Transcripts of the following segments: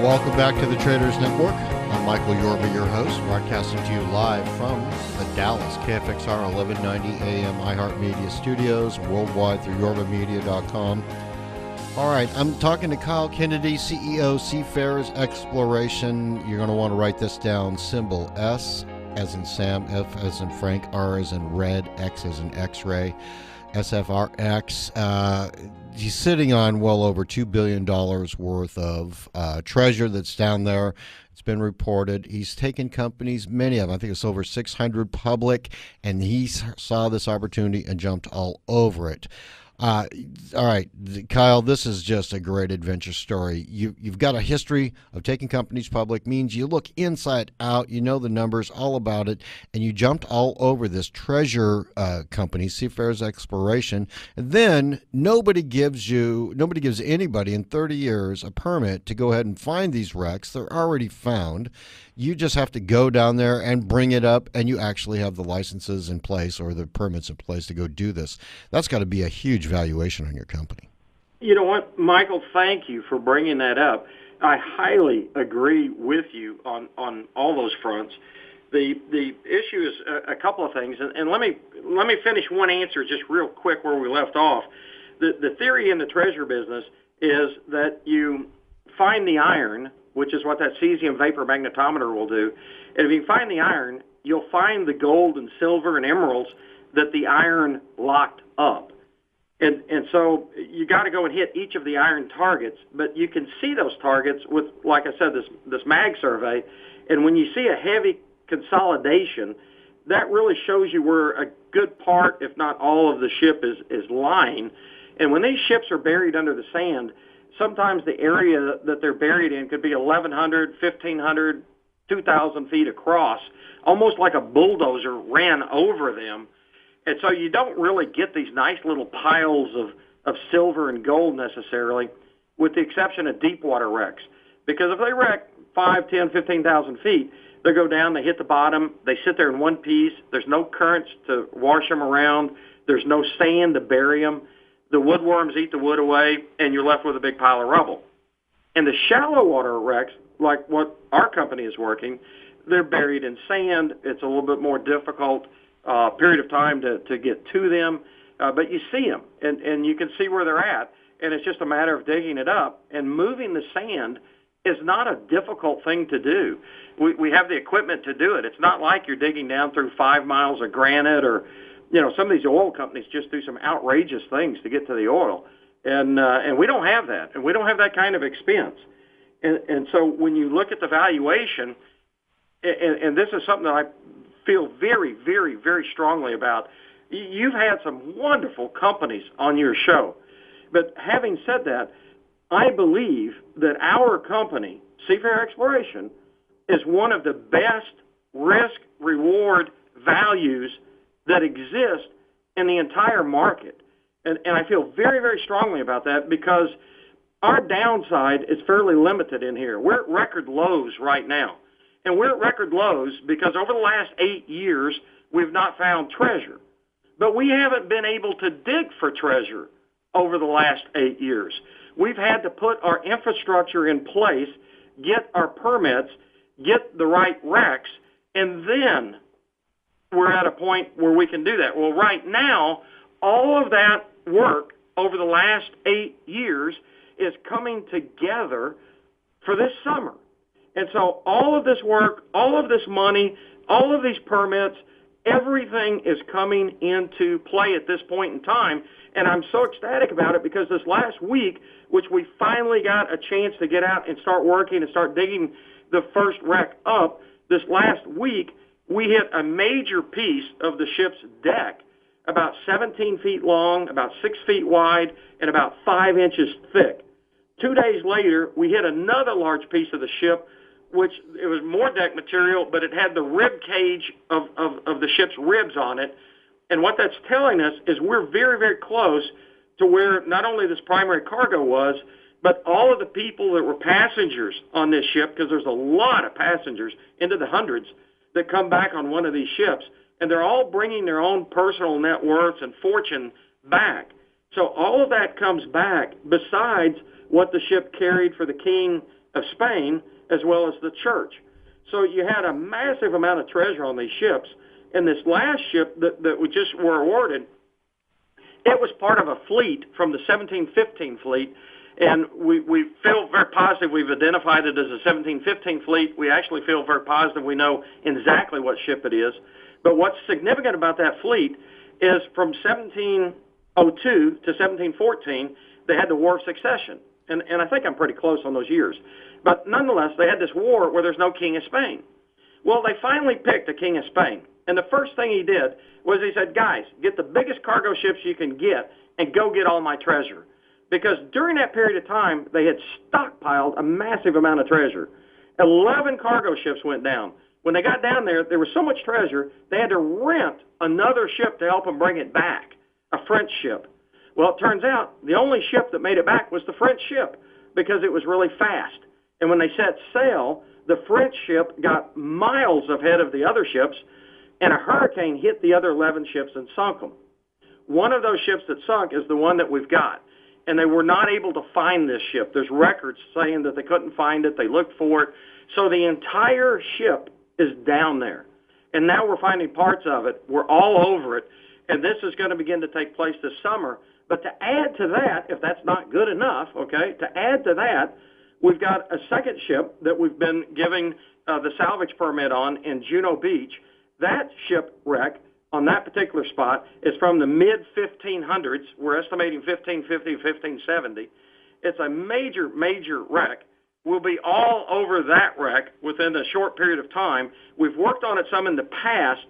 Welcome back to the Traders Network. I'm Michael Yorba, your host, broadcasting to you live from the Dallas KFXR 1190 AM iHeart Media Studios, worldwide through yorbamedia.com. All right, I'm talking to Kyle Kennedy, CEO, Seafarers Exploration. You're going to want to write this down. Symbol S as in Sam, F as in Frank, R as in red, X as in X-ray, SFRX. He's sitting on well over $2 billion worth of treasure that's down there. It's been reported. He's taken companies, many of them, I think it's over 600 public, and he saw this opportunity and jumped all over it. All right, Kyle, this is just a great adventure story. You've got a history of taking companies public, means you look inside out, you know the numbers, all about it, and you jumped all over this treasure company, Seafarers Exploration. And then nobody gives anybody in 30 years a permit to go ahead and find these wrecks. They're already found. You just have to go down there and bring it up, and you actually have the licenses in place or the permits in place to go do this. That's got to be a huge valuation on your company. You know what, Michael, thank you for bringing that up. I highly agree with you on all those fronts. The issue is a couple of things, and let me finish one answer just real quick where we left off. The theory in the treasure business is that you find the iron, which is what that cesium vapor magnetometer will do. And if you find the iron, you'll find the gold and silver and emeralds that the iron locked up. And so you got to go and hit each of the iron targets, but you can see those targets with, like I said, this mag survey. And when you see a heavy consolidation, that really shows you where a good part, if not all of the ship is lying. And when these ships are buried under the sand, sometimes the area that they're buried in could be 1,100, 1,500, 2,000 feet across, almost like a bulldozer ran over them. And so you don't really get these nice little piles of silver and gold necessarily, with the exception of deep water wrecks. Because if they wreck 5, 10, 15,000 feet, they go down, they hit the bottom, they sit there in one piece. There's no currents to wash them around. There's no sand to bury them. The woodworms eat the wood away, and you're left with a big pile of rubble. And the shallow water wrecks, like what our company is working, they're buried in sand. It's a little bit more difficult period of time to get to them, but you see them, and you can see where they're at, and it's just a matter of digging it up. And moving the sand is not a difficult thing to do. We have the equipment to do it. It's not like you're digging down through 5 miles of granite, or some of these oil companies just do some outrageous things to get to the oil, and we don't have that, and we don't have that kind of expense. And so when you look at the valuation, and this is something that I feel very, very, very strongly about. You've had some wonderful companies on your show, but having said that, I believe that our company, Seafarer Exploration, is one of the best risk-reward values that exist in the entire market. And I feel very, very strongly about that because our downside is fairly limited in here. We're at record lows right now. And we're at record lows because over the last 8 years, we've not found treasure. But we haven't been able to dig for treasure over the last 8 years. We've had to put our infrastructure in place, get our permits, get the right wrecks, and then we're at a point where we can do that. Well, right now, all of that work over the last 8 years is coming together for this summer. And so all of this work, all of this money, all of these permits, everything is coming into play at this point in time. And I'm so ecstatic about it because this last week, which we finally got a chance to get out and start working and start digging the first wreck up, this last week, we hit a major piece of the ship's deck, about 17 feet long, about 6 feet wide, and about 5 inches thick. 2 days later, we hit another large piece of the ship, which it was more deck material, but it had the rib cage of the ship's ribs on it. And what that's telling us is we're very, very close to where not only this primary cargo was, but all of the people that were passengers on this ship, because there's a lot of passengers, into the hundreds, that come back on one of these ships. And they're all bringing their own personal net worths and fortune back. So all of that comes back besides what the ship carried for the king of Spain, as well as the church. So you had a massive amount of treasure on these ships. And this last ship that we just were awarded, it was part of a fleet from the 1715 fleet. And we feel very positive we've identified it as a 1715 fleet. We actually feel very positive we know exactly what ship it is. But what's significant about that fleet is from 1702 to 1714, they had the War of Succession. And I think I'm pretty close on those years. But nonetheless, they had this war where there's no king of Spain. Well, they finally picked a king of Spain. And the first thing he did was he said, guys, get the biggest cargo ships you can get and go get all my treasure. Because during that period of time, they had stockpiled a massive amount of treasure. 11 cargo ships went down. When they got down there, there was so much treasure, they had to rent another ship to help them bring it back, a French ship. Well, it turns out the only ship that made it back was the French ship because it was really fast. And when they set sail, the French ship got miles ahead of the other ships, and a hurricane hit the other 11 ships and sunk them. One of those ships that sunk is the one that we've got. And they were not able to find this ship. There's records saying that they couldn't find it. They looked for it. So the entire ship is down there. And now we're finding parts of it. We're all over it. And this is going to begin to take place this summer. But to add to that, if that's not good enough, okay, to add to that, we've got a second ship that we've been giving the salvage permit on in Juno Beach. That shipwreck on that particular spot is from the mid-1500s. We're estimating 1550, 1570. It's a major, major wreck. We'll be all over that wreck within a short period of time. We've worked on it some in the past,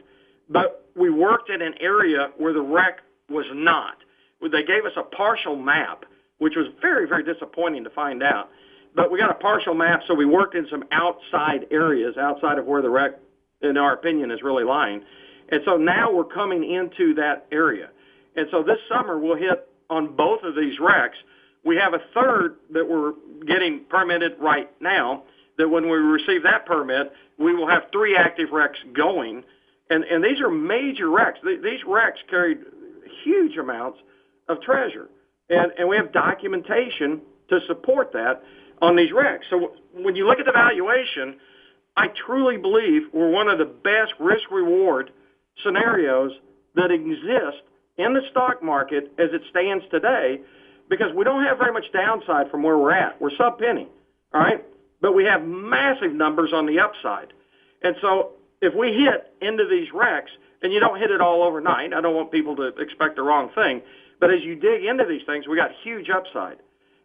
but we worked in an area where the wreck was not. They gave us a partial map, which was very, very disappointing to find out. But we got a partial map, so we worked in some outside areas, outside of where the wreck, in our opinion, is really lying. And so now we're coming into that area. And so this summer we'll hit on both of these wrecks. We have a third that we're getting permitted right now, that when we receive that permit, we will have 3 active wrecks going. And these are major wrecks. These wrecks carried huge amounts of treasure. And we have documentation to support that on these wrecks. So when you look at the valuation, I truly believe we're one of the best risk-reward scenarios that exist in the stock market as it stands today, because we don't have very much downside from where we're at. We're sub-penny, all right? But we have massive numbers on the upside. And so if we hit into these wrecks, and you don't hit it all overnight, I don't want people to expect the wrong thing, but as you dig into these things, we got huge upside.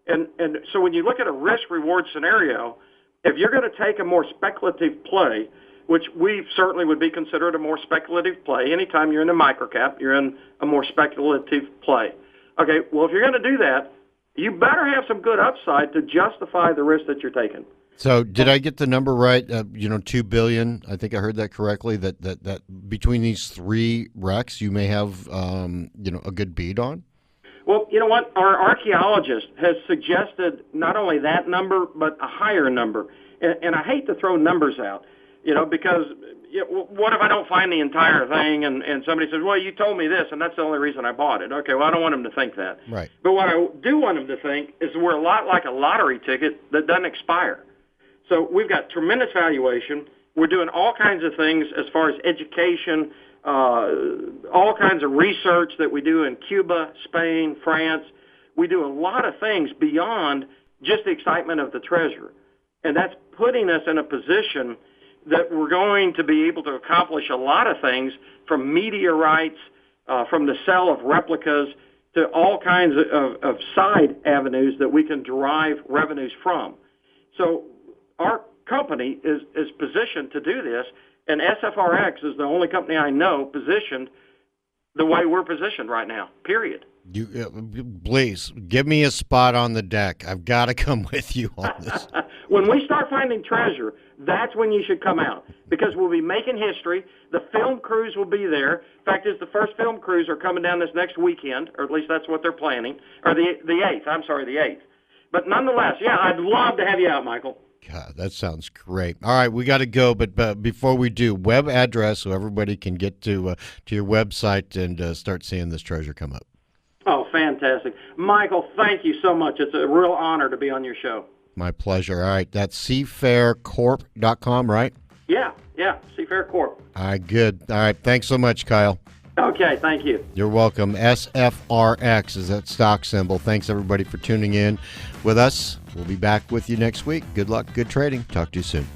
And so when you look at a risk-reward scenario, if you're going to take a more speculative play, which we certainly would be considered a more speculative play. Anytime you're in a microcap, you're in a more speculative play. Okay, well, if you're going to do that, you better have some good upside to justify the risk that you're taking. So did I get the number right? $2 billion. I think I heard that correctly. That between these 3 wrecks, you may have a good beat on. Well, you know what? Our archaeologist has suggested not only that number, but a higher number. And I hate to throw numbers out, because what if I don't find the entire thing and somebody says, well, you told me this, and that's the only reason I bought it. Okay, well, I don't want them to think that. Right. But what I do want them to think is we're a lot like a lottery ticket that doesn't expire. So we've got tremendous valuation. We're doing all kinds of things as far as education, all kinds of research that we do in Cuba, Spain, France. We do a lot of things beyond just the excitement of the treasure. And that's putting us in a position that we're going to be able to accomplish a lot of things, from meteorites, from the sale of replicas, to all kinds of side avenues that we can derive revenues from. So our company is positioned to do this, and SFRX is the only company I know positioned the way we're positioned right now, period. Please, give me a spot on the deck. I've got to come with you on this. When we start finding treasure, that's when you should come out, because we'll be making history. The film crews will be there. Fact is, the first film crews are coming down this next weekend, or at least that's what they're planning, or the 8th. I'm sorry, the 8th. But nonetheless, yeah, I'd love to have you out, Michael. God, that sounds great. All right, we got to go, but before we do, web address so everybody can get to your website and start seeing this treasure come up. Oh, fantastic. Michael, thank you so much. It's a real honor to be on your show. My pleasure. All right, that's seafarercorp.com, right? Yeah, Seafarer Corp. All right, good. All right, thanks so much, Kyle. Okay, thank you. You're welcome. SFRX is that stock symbol. Thanks, everybody, for tuning in with us. We'll be back with you next week. Good luck, good trading. Talk to you soon.